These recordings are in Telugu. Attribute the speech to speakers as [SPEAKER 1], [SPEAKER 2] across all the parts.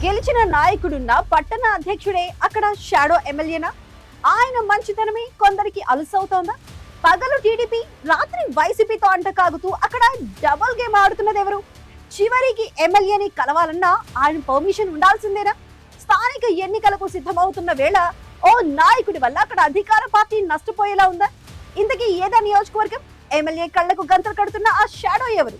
[SPEAKER 1] గెలిచిన నాయకుడున్న పట్టణ అధ్యక్షుడే అక్కడ షాడో ఎమ్మెల్యేనా? ఆయన మంచితనమే కొందరికి అలుసవుతోందా? పగలు టీడీపీ, రాత్రి వైసీపీతో అంటకాగుతూ అక్కడ డబుల్ గేమ్ ఆడుతున్నది ఎవరు? చివరికి ఎమ్మెల్యేని కలవాలన్నా ఆయన పర్మిషన్ ఉండాల్సిందేనా? స్థానిక ఎన్నికలకు సిద్ధమవుతున్న వేళ ఓ నాయకుడి వల్ల అక్కడ అధికార పార్టీ నష్టపోయేలా ఉందా? ఇంతకీ ఏదా నియోజకవర్గం? ఎమ్మెల్యే కళ్లకు గంతలు కడుతున్న ఆ షాడో ఎవరు?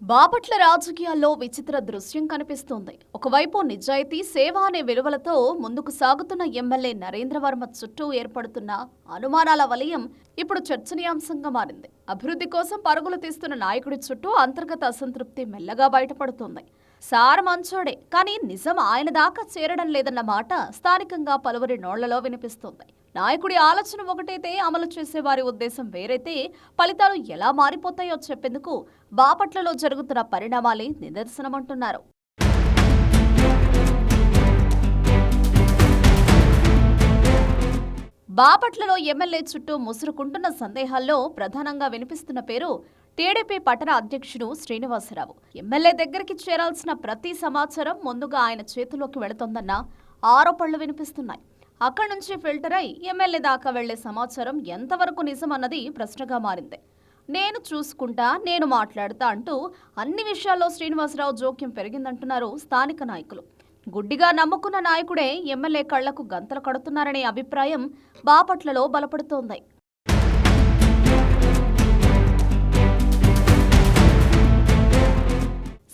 [SPEAKER 2] బాపట్ల రాజకీయాల్లో విచిత్ర దృశ్యం కనిపిస్తోంది. ఒకవైపు నిజాయితీ, సేవ అనే విలువలతో ముందుకు సాగుతున్న ఎమ్మెల్యే నరేంద్రవర్మ చుట్టూ ఏర్పడుతున్న అనుమానాల వలయం ఇప్పుడు చర్చనీయాంశంగా మారింది. అభివృద్ధి కోసం పరుగులు తీస్తున్న నాయకుడి చుట్టూ అంతర్గత అసంతృప్తి మెల్లగా బయటపడుతోంది. సార్ మంచోడే, కానీ నిజం ఆయన దాకా చేరడం లేదన్న మాట స్థానికంగా పలువురి నోళ్లలో వినిపిస్తోంది. నాయకుడి ఆలోచన ఒకటైతే అమలు చేసే వారి ఉద్దేశం వేరైతే ఫలితాలు ఎలా మారిపోతాయో చెప్పేందుకు బాపట్లలో జరుగుతున్న పరిణామాలే నిదర్శనమంటున్నారు. బాపట్లలో ఎమ్మెల్యే చుట్టూ ముసురుకుంటున్న సందేహాల్లో ప్రధానంగా వినిపిస్తున్న పేరు టీడీపీ పట్టణ అధ్యక్షుడు శ్రీనివాసరావు. ఎమ్మెల్యే దగ్గరికి చేరాల్సిన ప్రతి సమాచారం ముందుగా ఆయన చేతిలోకి వెళుతోందన్న ఆరోపణలు వినిపిస్తున్నాయి. అక్కడి నుంచి ఫిల్టర్ అయి ఎమ్మెల్యే దాకా వెళ్లే సమాచారం ఎంతవరకు నిజమన్నది ప్రశ్నగా మారింది. నేను చూసుకుంటా, నేను మాట్లాడతా అంటూ అన్ని విషయాల్లో శ్రీనివాసరావు జోక్యం పెరిగిందంటున్నారు స్థానిక నాయకులు. గుడ్డిగా నమ్ముకున్న నాయకుడే ఎమ్మెల్యే కళ్లకు గంతలు కడుతున్నారనే అభిప్రాయం బాపట్లలో బలపడుతోంది.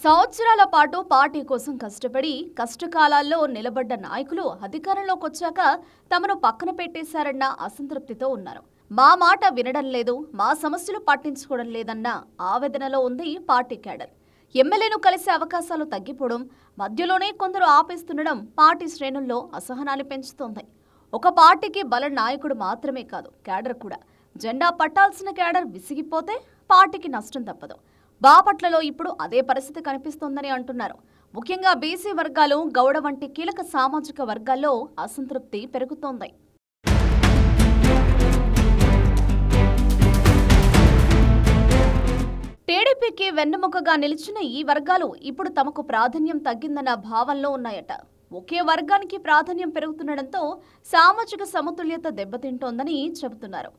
[SPEAKER 2] సంవత్సరాల పాటు పార్టీ కోసం కష్టపడి కష్టకాలాల్లో నిలబడ్డ నాయకులు అధికారంలోకి వచ్చాక తమను పక్కన పెట్టేశారన్న అసంతృప్తితో ఉన్నారు. మా మాట వినడం లేదు, మా సమస్యలు పట్టించుకోవడం లేదన్న ఆవేదనలో ఉంది పార్టీ క్యాడర్. ఎమ్మెల్యేను కలిసే అవకాశాలు తగ్గిపోవడం, మధ్యలోనే కొందరు ఆపేస్తుండడం పార్టీ శ్రేణుల్లో అసహనాన్ని పెంచుతోంది. ఒక పార్టీకి బల నాయకుడు మాత్రమే కాదు, క్యాడర్ కూడా. జెండా పట్టాల్సిన క్యాడర్ విసిగిపోతే పార్టీకి నష్టం తప్పదు. బాపట్లలో ఇప్పుడు అదే పరిస్థితి కనిపిస్తోందని అంటున్నారు. ముఖ్యంగా బీసీ వర్గాలు, గౌడ వంటి కీలక సామాజిక వర్గాల్లో అసంతృప్తి పెరుగుతోంది. టీడీపీకి వెన్నెముకగా నిలిచిన ఈ వర్గాలు ఇప్పుడు తమకు ప్రాధాన్యం తగ్గిందన్న భావంలో ఉన్నాయట. ఒకే వర్గానికి ప్రాధాన్యం పెరుగుతుండటంతో సామాజిక సమతుల్యత దెబ్బతింటోందని చెబుతున్నారు.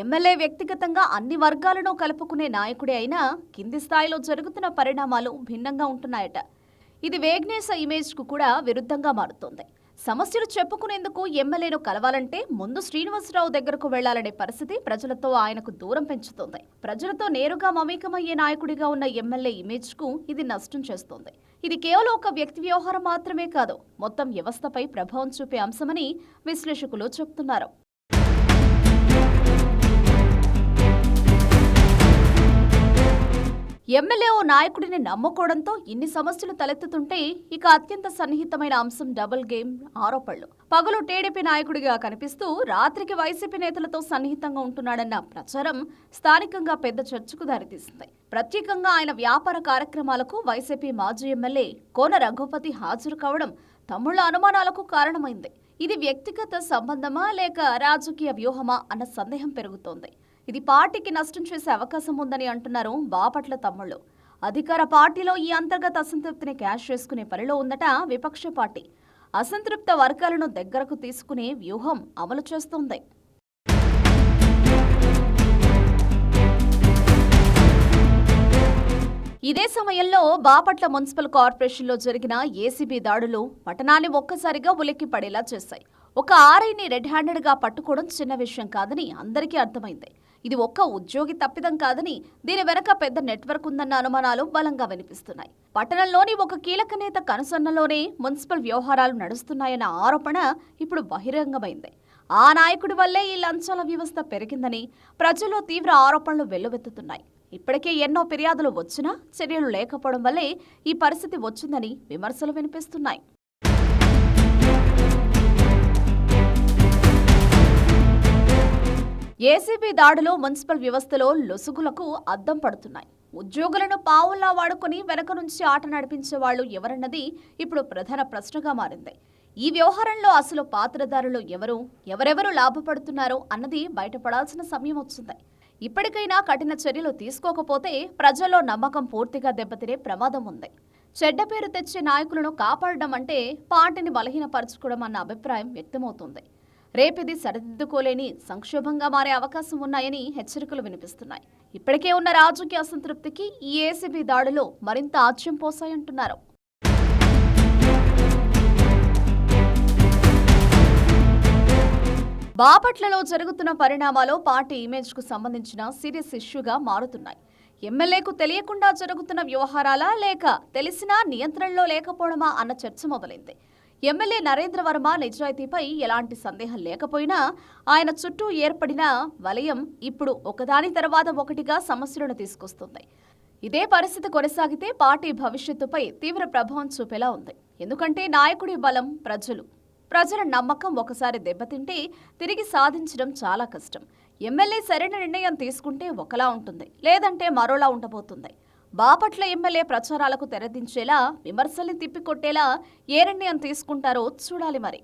[SPEAKER 2] ఎమ్మెల్యే వ్యక్తిగతంగా అన్ని వర్గాలను కలుపుకునే నాయకుడే అయినా కింది స్థాయిలో జరుగుతున్న పరిణామాలు భిన్నంగా ఉంటున్నాయట. ఇది వేగ్నేశ ఇమేజ్కు కూడా విరుద్ధంగా మారుతోంది. సమస్యలు చెప్పుకునేందుకు ఎమ్మెల్యేను కలవాలంటే ముందు శ్రీనివాసరావు దగ్గరకు వెళ్లాలనే పరిస్థితి ప్రజలతో ఆయనకు దూరం పెంచుతోంది. ప్రజలతో నేరుగా మమేకమయ్యే నాయకుడిగా ఉన్న ఎమ్మెల్యే ఇమేజ్కు ఇది నష్టం చేస్తోంది. ఇది కేవలం ఒక వ్యక్తి వ్యవహారం మాత్రమే కాదు, మొత్తం వ్యవస్థపై ప్రభావం చూపే అంశమని విశ్లేషకులు చెబుతున్నారు. ఎమ్మెల్యే ఓ నాయకుడిని నమ్ముకోవడంతో ఇన్ని సమస్యలు తలెత్తుతుంటే ఇక అత్యంత సన్నిహితమైన అంశం డబుల్ గేమ్ ఆరోపణలు. పగలు టీడీపీ నాయకుడిగా కనిపిస్తూ రాత్రికి వైసీపీ నేతలతో సన్నిహితంగా ఉంటున్నాడన్న ప్రచారం స్థానికంగా పెద్ద చర్చకు దారితీసింది. ప్రత్యేకంగా ఆయన వ్యాపార కార్యక్రమాలకు వైసీపీ మాజీ ఎమ్మెల్యే కోన రఘుపతి హాజరు కావడం తమ్ముళ్ల అనుమానాలకు కారణమైంది. ఇది వ్యక్తిగత సంబంధమా లేక రాజకీయ వ్యూహమా అన్న సందేహం పెరుగుతోంది. ఇది పార్టీకి నష్టం చేసే అవకాశం ఉందని అంటున్నారు బాపట్ల తమ్ముళ్లు. అధికార పార్టీలో ఈ అంతర్గత అసంతృప్తిని క్యాష్ చేసుకునే పనిలో ఉందట విపక్ష పార్టీ. అసంతృప్త వర్గాలను దగ్గరకు తీసుకునే వ్యూహం అమలు చేస్తోంది. ఇదే సమయంలో బాపట్ల మున్సిపల్ కార్పొరేషన్లో జరిగిన ఏసీబీ దాడులు పట్టణాన్ని ఒక్కసారిగా ఉలిక్కి పడేలా చేశాయి. ఒక ఆర్ఐని రెడ్ హ్యాండెడ్గా పట్టుకోవడం చిన్న విషయం కాదని అందరికీ అర్థమైంది. ఇది ఒక్క ఉద్యోగి తప్పిదం కాదని, దీని వెనక పెద్ద నెట్వర్క్ ఉందన్న అనుమానాలు బలంగా వినిపిస్తున్నాయి. పట్టణంలోని ఒక కీలక నేత కనుసన్నలోనే మున్సిపల్ వ్యవహారాలు నడుస్తున్నాయన్న ఆరోపణ ఇప్పుడు బహిరంగమైంది. ఆ నాయకుడి వల్లే ఈ లంచాల వ్యవస్థ పెరిగిందని ప్రజల్లో తీవ్ర ఆరోపణలు వెల్లువెత్తుతున్నాయి. ఇప్పటికే ఎన్నో ఫిర్యాదులు వచ్చినా చర్యలు లేకపోవడం వల్లే ఈ పరిస్థితి వచ్చిందని విమర్శలు వినిపిస్తున్నాయి. ఏసీబీ దాడులు మున్సిపల్ వ్యవస్థలో లొసుగులకు అద్దం పడుతున్నాయి. ఉద్యోగులను పావుల్లా వాడుకుని వెనక నుంచి ఆట నడిపించే వాళ్లు ఎవరన్నది ఇప్పుడు ప్రధాన ప్రశ్నగా మారింది. ఈ వ్యవహారంలో అసలు పాత్రధారులు ఎవరెవరు లాభపడుతున్నారో అన్నది బయటపడాల్సిన సమయం వచ్చింది. ఇప్పటికైనా కఠిన చర్యలు తీసుకోకపోతే ప్రజల్లో నమ్మకం పూర్తిగా దెబ్బతినే ప్రమాదం ఉంది. చెడ్డ పేరు తెచ్చే నాయకులను కాపాడడం అంటే పార్టీని బలహీనపరచుకోవడం అన్న అభిప్రాయం వ్యక్తమవుతుంది. రేపిది సరిదిద్దుకోలేని సంక్షోభంగా మారే అవకాశం ఉన్నాయని హెచ్చరికలు వినిపిస్తున్నాయి. ఇప్పటికే ఉన్న రాజకీయ అసంతృప్తికి ఈ ఏసీబీ దాడులు మరింత ఆజ్యం పోసాయంటున్నారు. బాపట్లలో జరుగుతున్న పరిణామాలు పార్టీ ఇమేజ్కు సంబంధించిన సీరియస్ ఇష్యూగా మారుతున్నాయి. ఎమ్మెల్యేకు తెలియకుండా జరుగుతున్న వ్యవహారాలా లేక తెలిసినా నియంత్రణలో లేకపోవడమా అన్న చర్చ మొదలైంది. ఎమ్మెల్యే నరేంద్ర వర్మ నిజాయితీపై ఎలాంటి సందేహం లేకపోయినా ఆయన చుట్టూ ఏర్పడిన వలయం ఇప్పుడు ఒకదాని తర్వాత ఒకటిగా సమస్యలను తీసుకొస్తుంది. ఇదే పరిస్థితి కొనసాగితే పార్టీ భవిష్యత్తుపై తీవ్ర ప్రభావం చూపేలా ఉంది. ఎందుకంటే నాయకుడి బలం ప్రజల నమ్మకం ఒకసారి దెబ్బతింటే తిరిగి సాధించడం చాలా కష్టం. ఎమ్మెల్యే సరైన నిర్ణయం తీసుకుంటే ఒకలా ఉంటుంది, లేదంటే మరోలా ఉండబోతుంది. బాపట్ల ఎమ్మెల్యే ప్రచారాలకు తెరదించేలా, విమర్శల్ని తిప్పికొట్టేలా ఏ నిర్ణయం తీసుకుంటారో చూడాలి మరి.